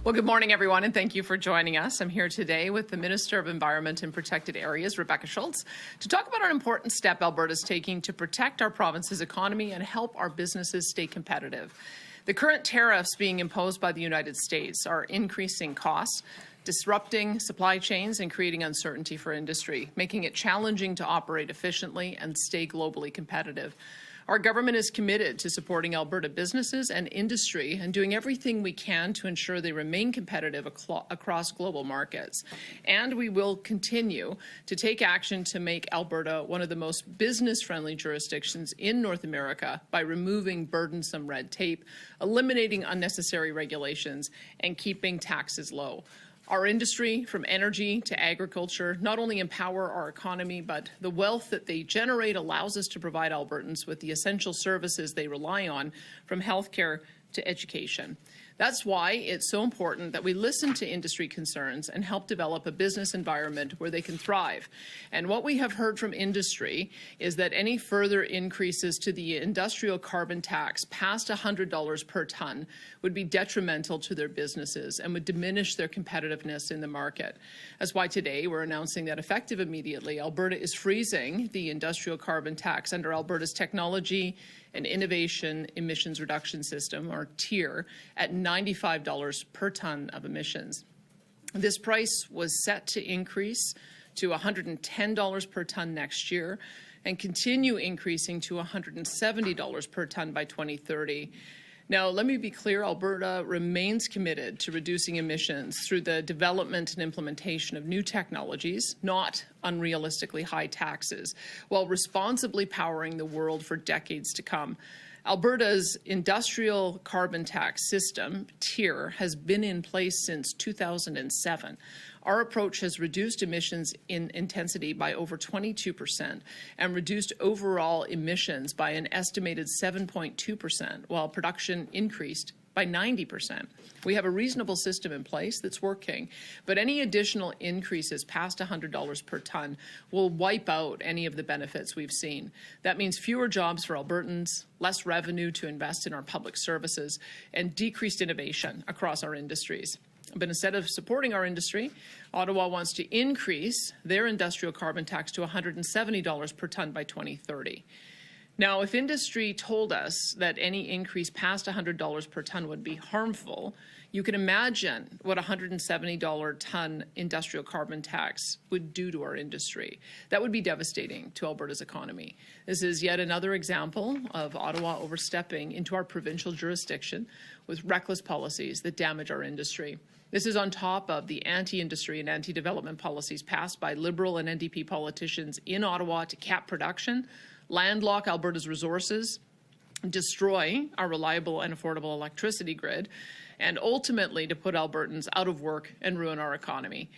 Well, good morning, everyone, and thank you for joining us. I'm here today with the Minister of Environment and Protected Areas, Rebecca Schulz, to talk about an important step Alberta is taking to protect our province's economy and help our businesses stay competitive. The current tariffs being imposed by the United States are increasing costs, disrupting supply chains and creating uncertainty for industry, making it challenging to operate efficiently and stay globally competitive. Our government is committed to supporting Alberta businesses and industry and doing everything we can to ensure they remain competitive across global markets. And we will continue to take action to make Alberta one of the most business-friendly jurisdictions in North America by removing burdensome red tape, eliminating unnecessary regulations, and keeping taxes low. Our industry, from energy to agriculture, not only empower our economy, but the wealth that they generate allows us to provide Albertans with the essential services they rely on, from healthcare to education. That's why it's so important that we listen to industry concerns and help develop a business environment where they can thrive. And what we have heard from industry is that any further increases to the industrial carbon tax past $100 per ton would be detrimental to their businesses and would diminish their competitiveness in the market. That's why today we're announcing that effective immediately, Alberta is freezing the industrial carbon tax under Alberta's Technology and Innovation Emissions Reduction System, or TIER, at $95 per ton of emissions. This price was set to increase to $110 per ton next year and continue increasing to $170 per ton by 2030. Now, let me be clear, Alberta remains committed to reducing emissions through the development and implementation of new technologies, not unrealistically high taxes, while responsibly powering the world for decades to come. Alberta's industrial carbon tax system, TIER, has been in place since 2007. Our approach has reduced emissions in intensity by over 22% and reduced overall emissions by an estimated 7.2%, while production increased by 90%. We have a reasonable system in place that's working, but any additional increases past $100 per ton will wipe out any of the benefits we've seen. That means fewer jobs for Albertans, less revenue to invest in our public services, and decreased innovation across our industries. But instead of supporting our industry, Ottawa wants to increase their industrial carbon tax to $170 per ton by 2030. Now, if industry told us that any increase past $100 per ton would be harmful, you can imagine what a $170 ton industrial carbon tax would do to our industry. That would be devastating to Alberta's economy. This is yet another example of Ottawa overstepping into our provincial jurisdiction with reckless policies that damage our industry. This is on top of the anti-industry and anti-development policies passed by Liberal and NDP politicians in Ottawa to cap production, landlock Alberta's resources, destroy our reliable and affordable electricity grid, and ultimately to put Albertans out of work and ruin our economy.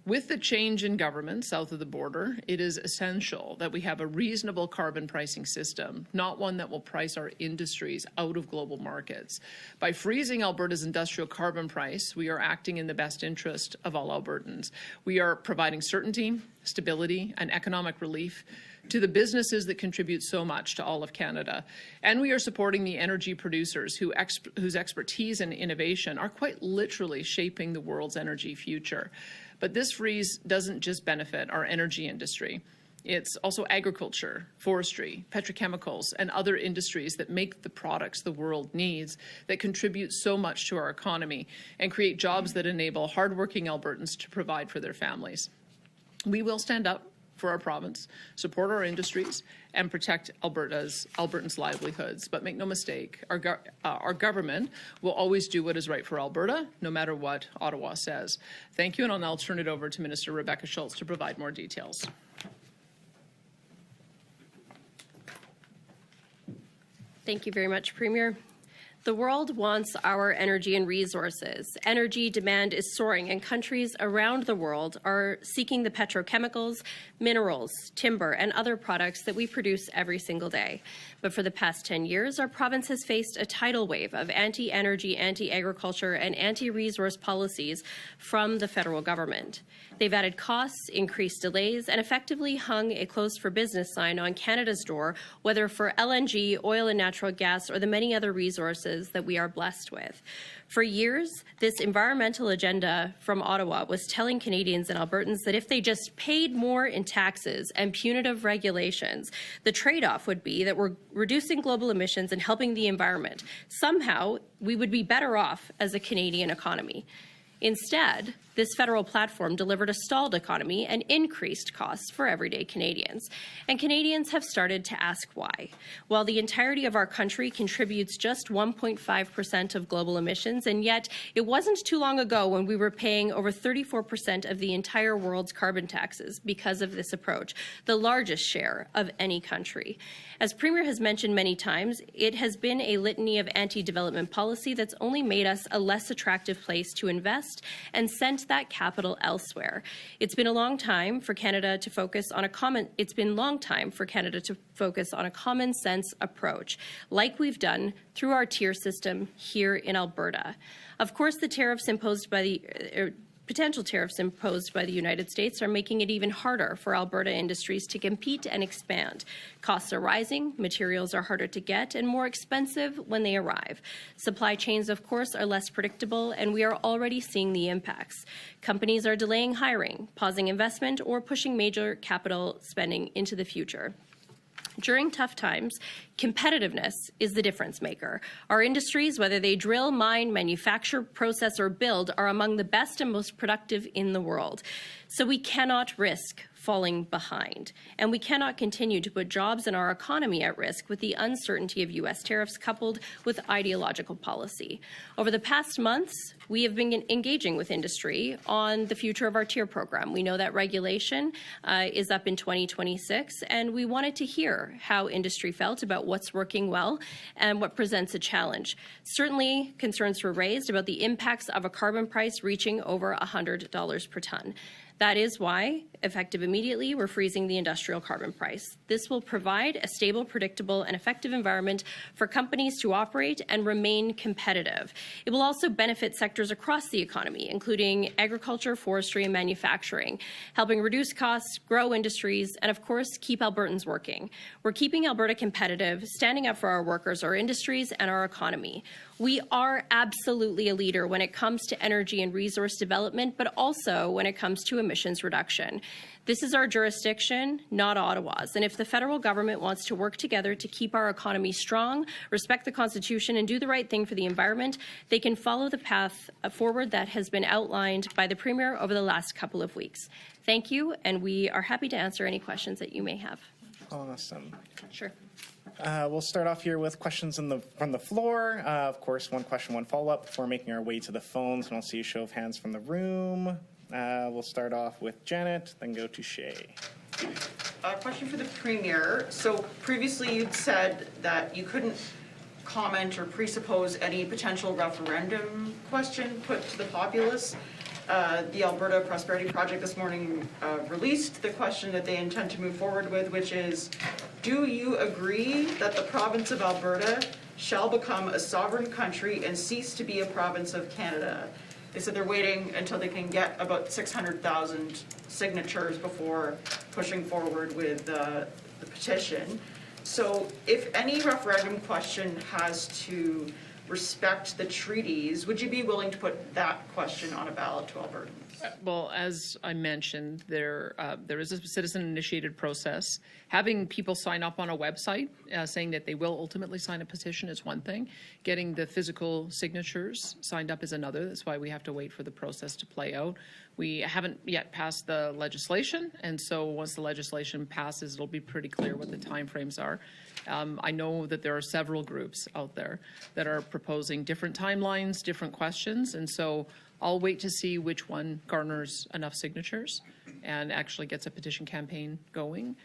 With the change in government south of the border, it is essential that we have a reasonable carbon pricing system, not one that will price our industries out of global markets. By freezing Alberta's industrial carbon price, we are acting in the best interest of all Albertans. We are providing certainty, stability, and economic relief to the businesses that contribute so much to all of Canada. And we are supporting the energy producers whose expertise and innovation are quite literally shaping the world's energy future. But this freeze doesn't just benefit our energy industry. It's also agriculture, forestry, petrochemicals, and other industries that make the products the world needs, that contribute so much to our economy and create jobs that enable hardworking Albertans to provide for their families. We will stand up for our province, support our industries, and protect Albertans' livelihoods. But make no mistake, our government will always do what is right for Alberta, no matter what Ottawa says. Thank you, and I'll now turn it over to Minister Rebecca Schulz to provide more details. Thank you very much, Premier. The world wants our energy and resources. Energy demand is soaring, and countries around the world are seeking the petrochemicals, minerals, timber, and other products that we produce every single day. But for the past 10 years, our province has faced a tidal wave of anti-energy, anti-agriculture, and anti-resource policies from the federal government. They've added costs, increased delays, and effectively hung a closed for business sign on Canada's door, whether for LNG, oil and natural gas, or the many other resources resources that we are blessed with. For years, this environmental agenda from Ottawa was telling Canadians and Albertans that if they just paid more in taxes and punitive regulations, the trade-off would be that we're reducing global emissions and helping the environment. Somehow, we would be better off as a Canadian economy. Instead, this federal platform delivered a stalled economy and increased costs for everyday Canadians. And Canadians have started to ask why. While the entirety of our country contributes just 1.5% of global emissions, and yet it wasn't too long ago when we were paying over 34% of the entire world's carbon taxes because of this approach, the largest share of any country. As Premier has mentioned many times, it has been a litany of anti-development policy that's only made us a less attractive place to invest and sent that capital elsewhere. It's been a long time for Canada to focus on a common sense approach, like we've done through our tier system here in Alberta. Of course, the tariffs imposed by the potential tariffs imposed by the United States are making it even harder for Alberta industries to compete and expand. Costs are rising, materials are harder to get, and more expensive when they arrive. Supply chains, of course, are less predictable, and we are already seeing the impacts. Companies are delaying hiring, pausing investment, or pushing major capital spending into the future. During tough times, competitiveness is the difference maker. Our industries, whether they drill, mine, manufacture, process, or build, are among the best and most productive in the world. So we cannot risk falling behind, and we cannot continue to put jobs and our economy at risk with the uncertainty of U.S. tariffs coupled with ideological policy. Over the past months, we have been engaging with industry on the future of our tier program. We know that regulation is up in 2026, and we wanted to hear how industry felt about what's working well and what presents a challenge. Certainly, concerns were raised about the impacts of a carbon price reaching over $100 per ton. That is why, effective immediately, we're freezing the industrial carbon price. This will provide a stable, predictable, and effective environment for companies to operate and remain competitive. It will also benefit sectors across the economy, including agriculture, forestry, and manufacturing, helping reduce costs, grow industries, and of course, keep Albertans working. We're keeping Alberta competitive, standing up for our workers, our industries, and our economy. We are absolutely a leader when it comes to energy and resource development, but also when it comes to emissions reduction. This is our jurisdiction, not Ottawa's. And if the federal government wants to work together to keep our economy strong, respect the Constitution, and do the right thing for the environment, they can follow the path forward that has been outlined by the Premier over the last couple of weeks. Thank you, and we are happy to answer any questions that you may have. Awesome. Sure. We'll start off here with questions from the floor. Of course, one question, one follow-up before making our way to the phones, and I'll see a show of hands from the room. We'll start off with Janet, then go to Shay. A question for the Premier. So previously you'd said that you couldn't comment or presuppose any potential referendum question put to the populace. The Alberta Prosperity Project this morning released the question that they intend to move forward with, which is, do you agree that the province of Alberta shall become a sovereign country and cease to be a province of Canada? They said they're waiting until they can get about 600,000 signatures before pushing forward with the petition. So if any referendum question has to respect the treaties, would you be willing to put that question on a ballot to Albertans? Well, as I mentioned, there is a citizen-initiated process. Having people sign up on a website saying that they will ultimately sign a petition is one thing. Getting the physical signatures signed up is another. That's why we have to wait for the process to play out. We haven't yet passed the legislation, and so once the legislation passes, it'll be pretty clear what the timeframes are. I know that there are several groups out there that are proposing different timelines, different questions, and so I'll wait to see which one garners enough signatures and actually gets a petition campaign going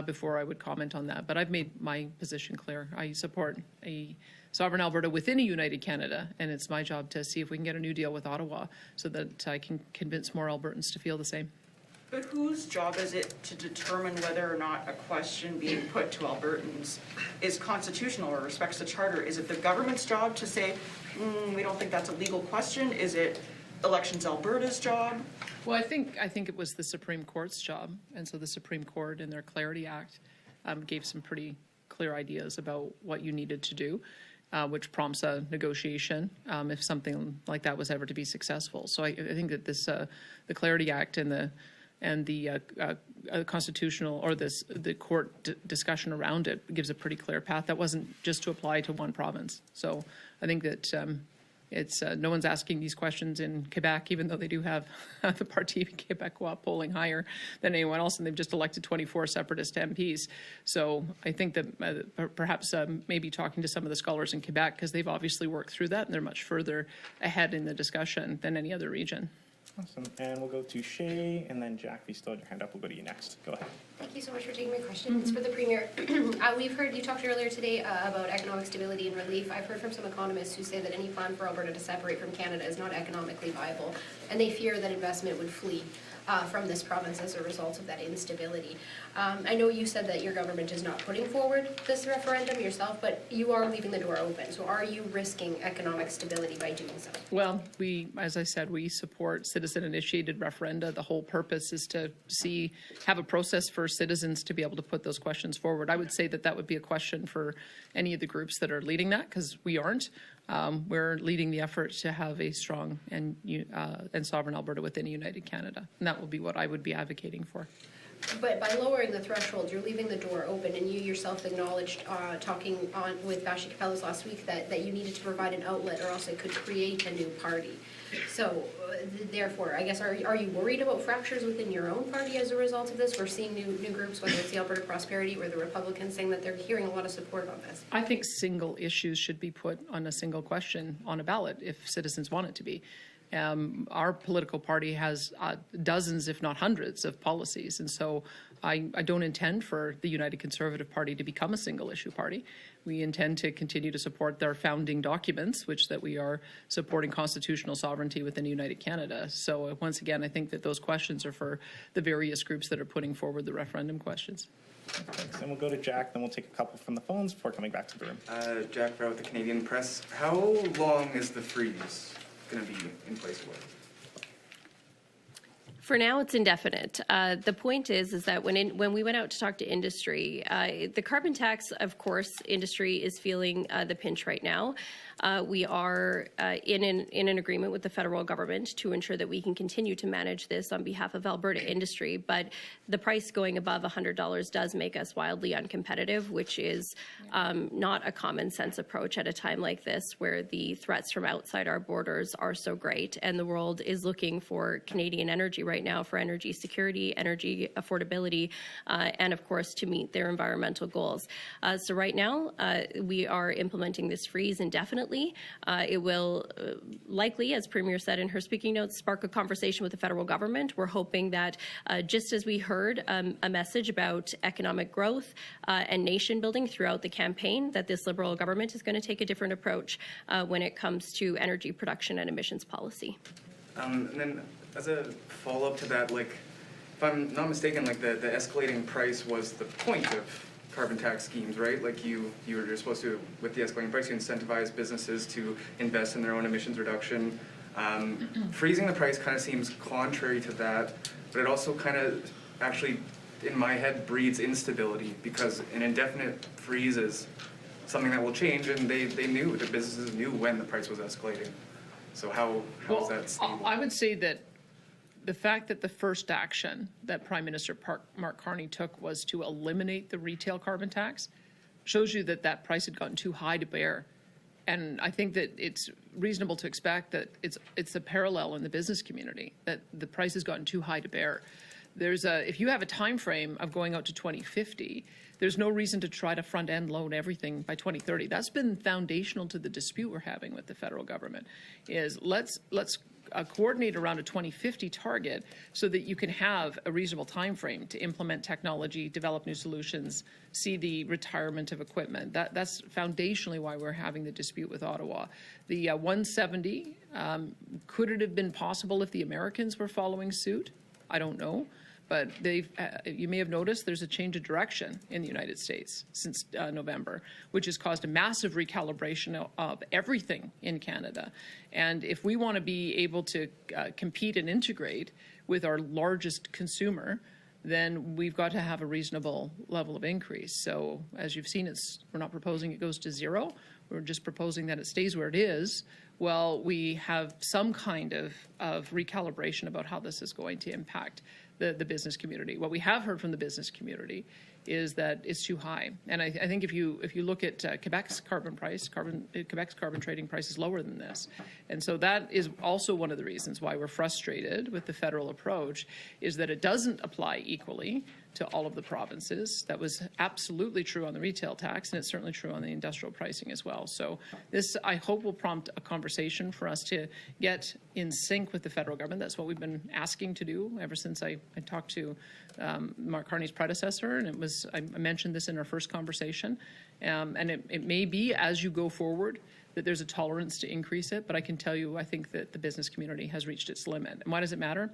before I would comment on that. But I've made my position clear. I support a sovereign Alberta within a united Canada, and it's my job to see if we can get a new deal with Ottawa so that I can convince more Albertans to feel the same. But whose job is it to determine whether or not a question being put to Albertans is constitutional or respects the Charter? Is it the government's job to say, we don't think that's a legal question? Is it Elections Alberta's job? Well, I think it was the Supreme Court's job, and so the Supreme Court in their Clarity Act gave some pretty clear ideas about what you needed to do. which prompts a negotiation if something like that was ever to be successful. So I think that this, the Clarity Act and the constitutional or the court discussion around it gives a pretty clear path. That wasn't just to apply to one province. So I think that it's no one's asking these questions in Quebec, even though they do have the Parti Québécois polling higher than anyone else, and they've just elected 24 separatist MPs. So I think that perhaps maybe talking to some of the scholars in Quebec, because they've obviously worked through that and they're much further ahead in the discussion than any other region. Awesome. And we'll go to Shay, and then Jack, if you still have your hand up, we'll go to you next. Go ahead. Thank you so much for taking my question. It's for the Premier. We've heard, you talked earlier today about economic stability and relief. I've heard from some economists who say that any plan for Alberta to separate from Canada is not economically viable, and they fear that investment would flee from this province as a result of that instability. I know you said that your government is not putting forward this referendum yourself, but you are leaving the door open. So are you risking economic stability by doing so? Well, as I said, we support citizen-initiated referenda. The whole purpose is to have a process for citizens to be able to put those questions forward. I would say that would be a question for any of the groups that are leading that, because we aren't. We're leading the effort to have a strong and sovereign Alberta within a united Canada, and that will be what I would be advocating for. But by lowering the threshold, you're leaving the door open, and you yourself acknowledged, talking on with Vashi Capellas last week, that you needed to provide an outlet, or else it could create a new party. So, therefore, I guess, are you worried about fractures within your own party as a result of this? We're seeing new groups, whether it's the Alberta Prosperity or the Republicans, saying that they're hearing a lot of support on this. I think single issues should be put on a single question on a ballot if citizens want it to be. Our political party has dozens, if not hundreds, of policies, and so I don't intend for the United Conservative Party to become a single-issue party. We intend to continue to support their founding documents, which that we are supporting constitutional sovereignty within United Canada. So once again, I think that those questions are for the various groups that are putting forward the referendum questions. Thanks. And we'll go to Jack, then we'll take a couple from the phones before coming back to the room. Jack Farrow with the Canadian Press. How long is the freeze going to be in place for? For now, it's indefinite. The point is that when we went out to talk to industry, the carbon tax, of course, industry is feeling the pinch right now. We are in an agreement with the federal government to ensure that we can continue to manage this on behalf of Alberta industry, but the price going above $100 does make us wildly uncompetitive, which is not a common sense approach at a time like this, where the threats from outside our borders are so great, and the world is looking for Canadian energy right now for energy security, energy affordability, and of course to meet their environmental goals. So right now, we are implementing this freeze indefinitely. It will likely, as Premier said in her speaking notes, spark a conversation with the federal government. We're hoping that just as we heard a message about economic growth and nation building throughout the campaign, that this Liberal government is going to take a different approach when it comes to energy production and emissions policy. And then as a follow-up to that, like, if I'm not mistaken, like the escalating price was the point of carbon tax schemes, right? Like you're supposed to, with the escalating price, you incentivize businesses to invest in their own emissions reduction. Freezing the price kind of seems contrary to that, but it also kind of actually, in my head, breeds instability, because an indefinite freeze is something that will change, and they knew, the businesses knew when the price was escalating. So how is that stable? I would say that the fact that the first action that Prime Minister Mark Carney took was to eliminate the retail carbon tax shows you that price had gotten too high to bear. And I think that it's reasonable to expect that it's a parallel in the business community, that the price has gotten too high to bear. If you have a time frame of going out to 2050, there's no reason to try to front-end load everything by 2030. That's been foundational to the dispute we're having with the federal government, is let's coordinate around a 2050 target so that you can have a reasonable time frame to implement technology, develop new solutions, see the retirement of equipment. That's foundationally why we're having the dispute with Ottawa. The 170, could it have been possible if the Americans were following suit? I don't know. But you may have noticed there's a change of direction in the United States since November, which has caused a massive recalibration of everything in Canada. And if we want to be able to compete and integrate with our largest consumer, then we've got to have a reasonable level of increase. So as you've seen, we're not proposing it goes to zero. We're just proposing that it stays where it is. Well, we have some kind of recalibration about how this is going to impact the business community. What we have heard from the business community is that it's too high. And I think if you look at Quebec's carbon price, Quebec's carbon trading price is lower than this. And so that is also one of the reasons why we're frustrated with the federal approach, is that it doesn't apply equally to all of the provinces. That was absolutely true on the retail tax, and it's certainly true on the industrial pricing as well. So this, I hope, will prompt a conversation for us to get in sync with the federal government. That's what we've been asking to do ever since I talked to Mark Carney's predecessor, and I mentioned this in our first conversation. And it may be, as you go forward, that there's a tolerance to increase it, but I can tell you, I think that the business community has reached its limit. And why does it matter?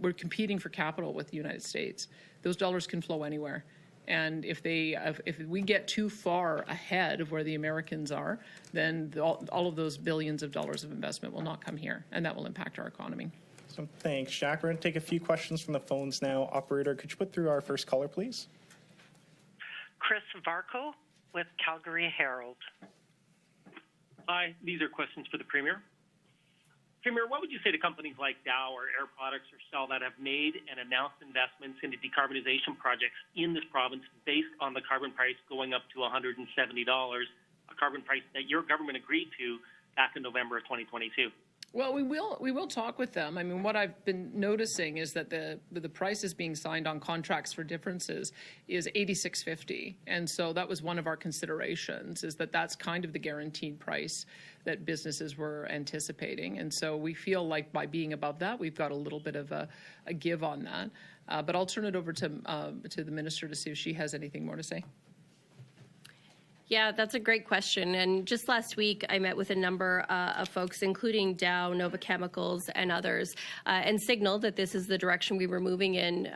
We're competing for capital with the United States. Those dollars can flow anywhere. And if we get too far ahead of where the Americans are, then all of those billions of dollars of investment will not come here, and that will impact our economy. So thanks, Jack. We're going to take a few questions from the phones now. Operator, could you put through our first caller, please? Chris Varco with Calgary Herald. Hi, these are questions for the Premier. Premier, what would you say to companies like Dow or Air Products or Shell that have made and announced investments into decarbonization projects in this province based on the carbon price going up to $170, a carbon price that your government agreed to back in November of 2022? Well, we will talk with them. I mean, what I've been noticing is that the prices being signed on contracts for differences is $86.50, and so that was one of our considerations. Is that's kind of the guaranteed price that businesses were anticipating, and so we feel like by being above that, we've got a little bit of a give on that. But I'll turn it over to the minister to see if she has anything more to say. Yeah, that's a great question. And just last week, I met with a number of folks, including Dow, Nova Chemicals, and others, and signaled that this is the direction we were moving in,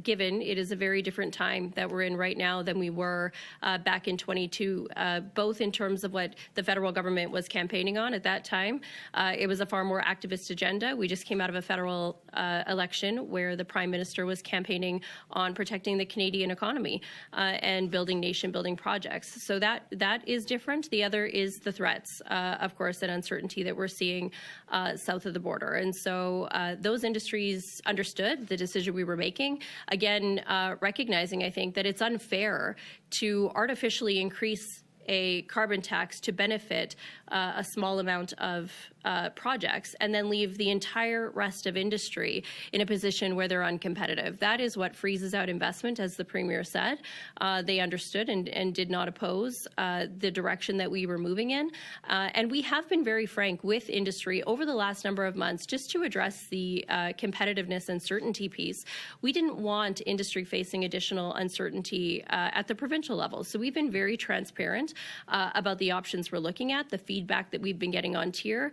given it is a very different time that we're in right now than we were back in 22, both in terms of what the federal government was campaigning on at that time. It was a far more activist agenda. We just came out of a federal election where the Prime Minister was campaigning on protecting the Canadian economy and building nation-building projects. So that is different. The other is the threats, of course, and uncertainty that we're seeing south of the border. And so those industries understood the decision we were making. Again, recognizing, I think, that it's unfair to artificially increase a carbon tax to benefit a small amount of projects and then leave the entire rest of industry in a position where they're uncompetitive. That is what freezes out investment, as the Premier said. They understood and did not oppose the direction that we were moving in. And we have been very frank with industry over the last number of months just to address the competitiveness and certainty piece. We didn't want industry facing additional uncertainty at the provincial level. So we've been very transparent about the options we're looking at, the feedback that we've been getting on tier,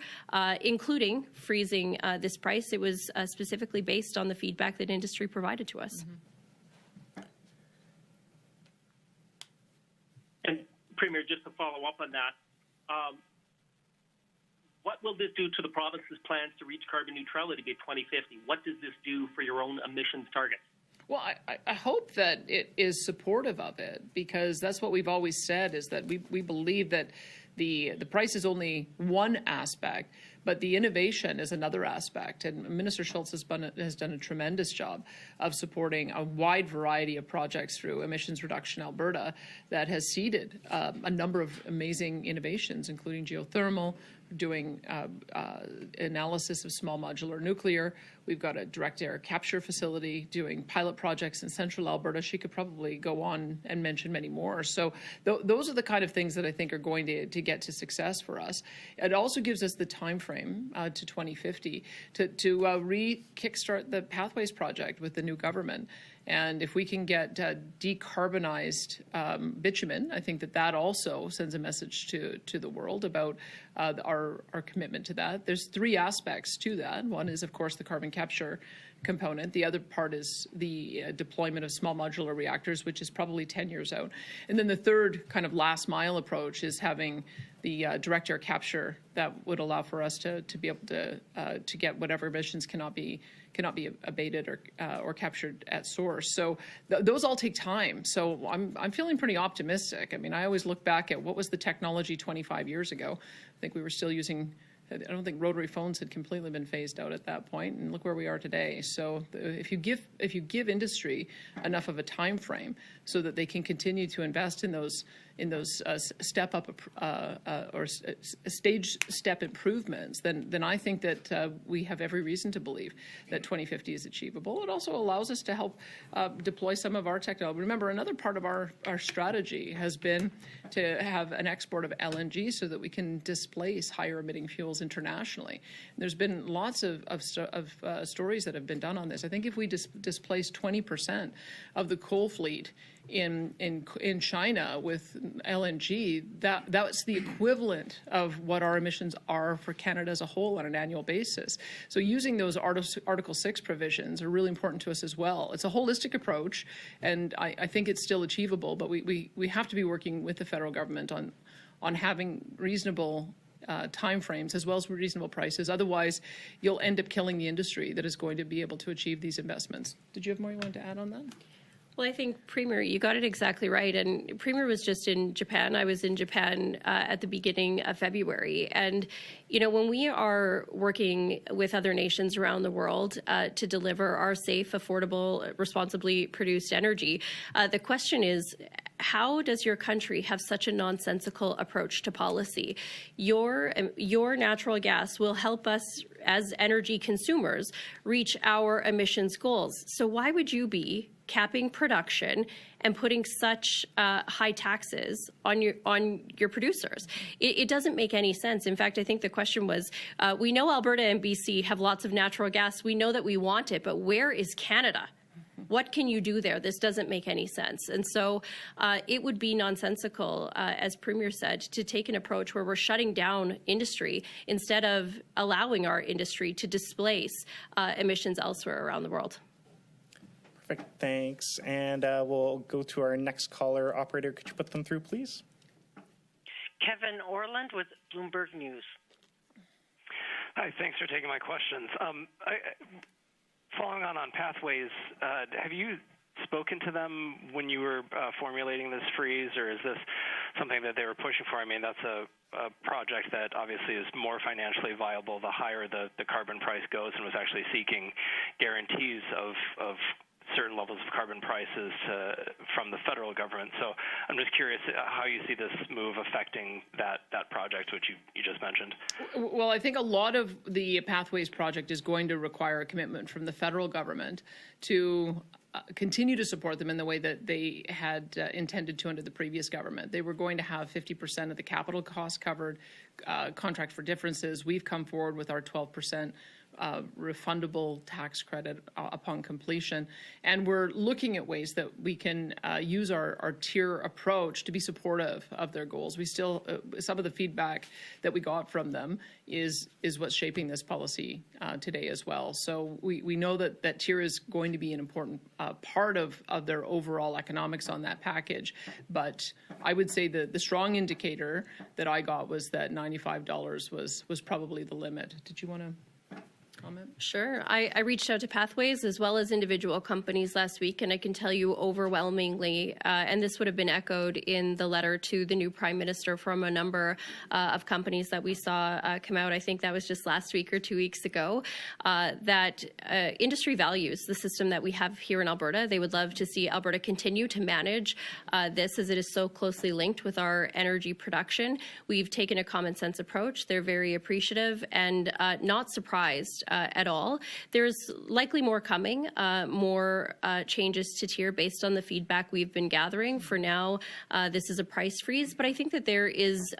including freezing this price. It was specifically based on the feedback that industry provided to us. Mm-hmm. And Premier, just to follow up on that, what will this do to the province's plans to reach carbon neutrality by 2050? What does this do for your own emissions targets? Well, I hope that it is supportive of it, because that's what we've always said, is that we believe that the price is only one aspect, but the innovation is another aspect. And Minister Schulz has done a tremendous job of supporting a wide variety of projects through Emissions Reduction Alberta that has seeded a number of amazing innovations, including geothermal, doing analysis of small modular nuclear. We've got a direct air capture facility doing pilot projects in central Alberta. She could probably go on and mention many more. So those are the kind of things that I think are going to get to success for us. It also gives us the time frame to 2050 to kickstart the Pathways project with the new government. And if we can get decarbonized bitumen, I think that also sends a message to the world about our commitment to that. There's three aspects to that. One is, of course, the carbon capture component. The other part is the deployment of small modular reactors, which is probably 10 years out. And then the third kind of last mile approach is having direct air capture that would allow for us to be able to get whatever emissions cannot be abated or captured at source. So those all take time. So I'm feeling pretty optimistic. I mean, I always look back at what was the technology 25 years ago. I think we were still using. I don't think rotary phones had completely been phased out at that point, and look where we are today. So if you give industry enough of a time frame so that they can continue to invest in those step up or stage step improvements, then I think that we have every reason to believe that 2050 is achievable. It also allows us to help deploy some of our technology. Remember, another part of our strategy has been to have an export of LNG so that we can displace higher emitting fuels internationally. There's been lots of stories that have been done on this. I think if we displace 20% of the coal fleet in China with LNG, that's the equivalent of what our emissions are for Canada as a whole on an annual basis. So using those Article 6 provisions are really important to us as well. It's a holistic approach, and I think it's still achievable, but we have to be working with the federal government on having reasonable timeframes as well as reasonable prices. Otherwise, you'll end up killing the industry that is going to be able to achieve these investments. Did you have more you wanted to add on that? Well, I think, Premier, you got it exactly right. And Premier was just in Japan. I was in Japan at the beginning of February. And, you know, when we are working with other nations around the world to deliver our safe, affordable, responsibly produced energy, the question is, how does your country have such a nonsensical approach to policy? Your natural gas will help us as energy consumers reach our emissions goals. So why would you be capping production and putting such high taxes on your producers? It doesn't make any sense. In fact, I think the question was, we know Alberta and BC have lots of natural gas. We know that we want it, but where is Canada? What can you do there? This doesn't make any sense. And so it would be nonsensical, as Premier said, to take an approach where we're shutting down industry instead of allowing our industry to displace emissions elsewhere around the world. Perfect, thanks. And we'll go to our next caller. Operator, could you put them through, please? Kevin Orland with Bloomberg News. Hi, thanks for taking my questions. Following on pathways, have you spoken to them when you were formulating this freeze, or is this something that they were pushing for? I mean, that's a project that obviously is more financially viable the higher the carbon price goes, and was actually seeking guarantees of certain levels of carbon prices from the federal government. So I'm just curious how you see this move affecting that project, which you just mentioned. Well, I think a lot of the Pathways project is going to require a commitment from the federal government to continue to support them in the way that they had intended to under the previous government. They were going to have 50% of the capital costs covered, contract for differences. We've come forward with our 12% refundable tax credit upon completion. And we're looking at ways that we can use our tier approach to be supportive of their goals. We still, some of the feedback that we got from them is what's shaping this policy today as well. So we know that tier is going to be an important part of their overall economics on that package. But I would say the strong indicator that I got was that $95 was probably the limit. Did you want to comment? Sure. I reached out to Pathways as well as individual companies last week, and I can tell you overwhelmingly, and this would have been echoed in the letter to the new Prime Minister from a number of companies that we saw come out, I think that was just last week or 2 weeks ago, that industry values the system that we have here in Alberta. They would love to see Alberta continue to manage this, as it is so closely linked with our energy production. We've taken a common sense approach. They're very appreciative and not surprised at all. There's likely more coming, more changes to tier based on the feedback we've been gathering. For now, this is a price freeze, but I think that there is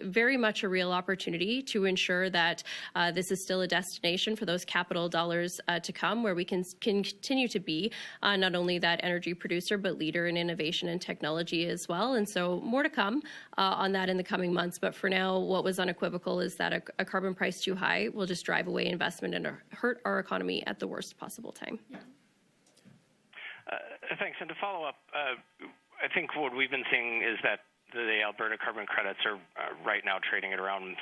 very much a real opportunity to ensure that this is still a destination for those capital dollars to come, where we can continue to be not only that energy producer, but leader in innovation and technology as well. And so more to come on that in the coming months. But for now, what was unequivocal is that a carbon price too high will just drive away investment and hurt our economy at the worst possible time. Thanks. And to follow up, I think what we've been seeing is that the Alberta carbon credits are right now trading at around,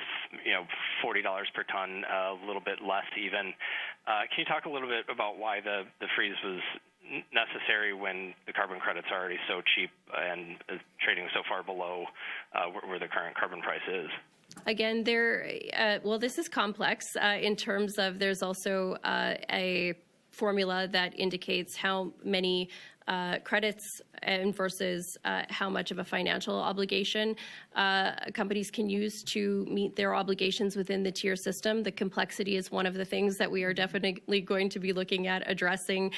$40 per ton, a little bit less even. Can you talk a little bit about why the freeze was necessary when the carbon credits are already so cheap and trading so far below where the current carbon price is? Again, this is complex in terms of there's also a formula that indicates how many credits and versus how much of a financial obligation companies can use to meet their obligations within the tier system. The complexity is one of the things that we are definitely going to be looking at addressing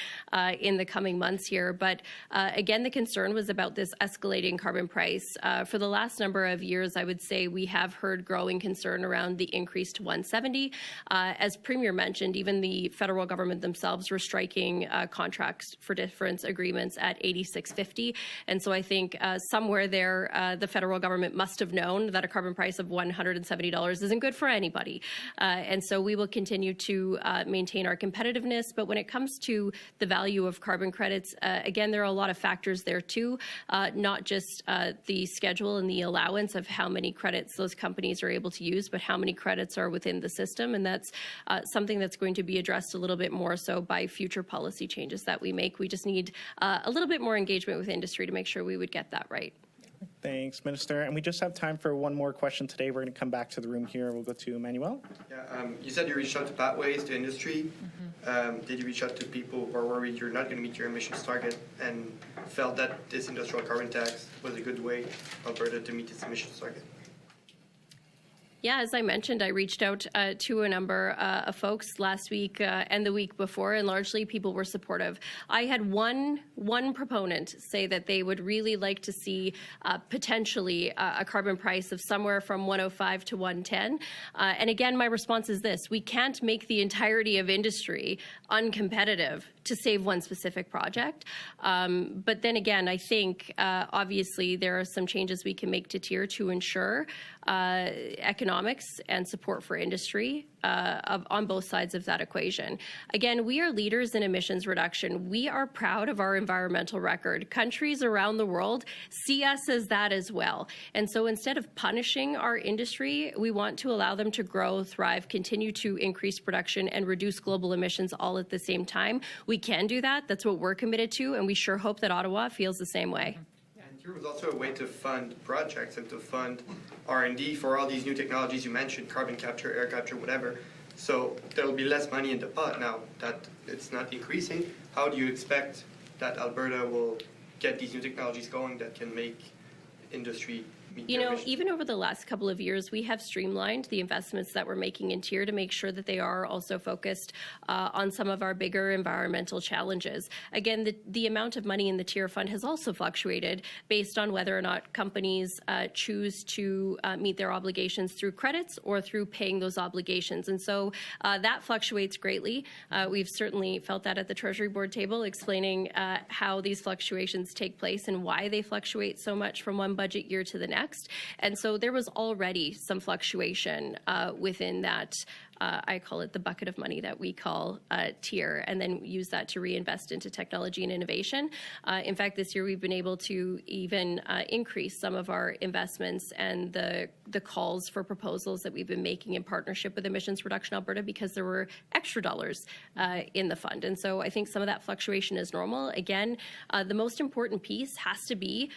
in the coming months here. But again, the concern was about this escalating carbon price. For the last number of years, I would say we have heard growing concern around the increase to 170. As Premier mentioned, even the federal government themselves were striking contracts for difference agreements at 86.50. And so I think somewhere there, the federal government must have known that a carbon price of $170 isn't good for anybody. And so we will continue to maintain our competitiveness. But when it comes to the value of carbon credits, again, there are a lot of factors there too, not just the schedule and the allowance of how many credits those companies are able to use, but how many credits are within the system. And that's something that's going to be addressed a little bit more so by future policy changes that we make. We just need a little bit more engagement with industry to make sure we would get that right. Thanks, Minister. And we just have time for one more question today. We're going to come back to the room here. We'll go to Emmanuel. Yeah, you said you reached out to pathways, to industry. Did you reach out to people who are worried you're not going to meet your emissions target and felt that this industrial carbon tax was a good way for Alberta to meet its emissions target? Yeah, as I mentioned, I reached out to a number of folks last week and the week before, and largely people were supportive. I had one proponent say that they would really like to see potentially a carbon price of somewhere from 105 to 110. And again, my response is this: we can't make the entirety of industry uncompetitive to save one specific project. But then again, I think obviously there are some changes we can make to tier to ensure economics and support for industry on both sides of that equation. Again, we are leaders in emissions reduction. We are proud of our environmental record. Countries around the world see us as that as well. And so instead of punishing our industry, we want to allow them to grow, thrive, continue to increase production and reduce global emissions all at the same time. We can do that. That's what we're committed to, and we sure hope that Ottawa feels the same way. There was also a way to fund projects and to fund R&D for all these new technologies you mentioned, carbon capture, air capture, whatever. So there will be less money in the pot now that it's not increasing. How do you expect that Alberta will get these new technologies going that can make industry meet their emissions? Even over the last couple of years, we have streamlined the investments that we're making in tier to make sure that they are also focused on some of our bigger environmental challenges. Again, the amount of money in the tier fund has also fluctuated based on whether or not companies choose to meet their obligations through credits or through paying those obligations. And so that fluctuates greatly. We've certainly felt that at the Treasury Board table, explaining how these fluctuations take place and why they fluctuate so much from one budget year to the next. And so there was already some fluctuation within that, I call it the bucket of money that we call tier, and then use that to reinvest into technology and innovation. In fact, this year we've been able to even increase some of our investments and the calls for proposals that we've been making in partnership with Emissions Reduction Alberta because there were extra dollars in the fund. And so I think some of that fluctuation is normal. Again, the most important piece has to be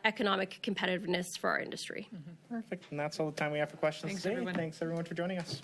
economic competitiveness for our industry. Perfect. And that's all the time we have for questions Thanks, today. everyone. Thanks, everyone, for joining us.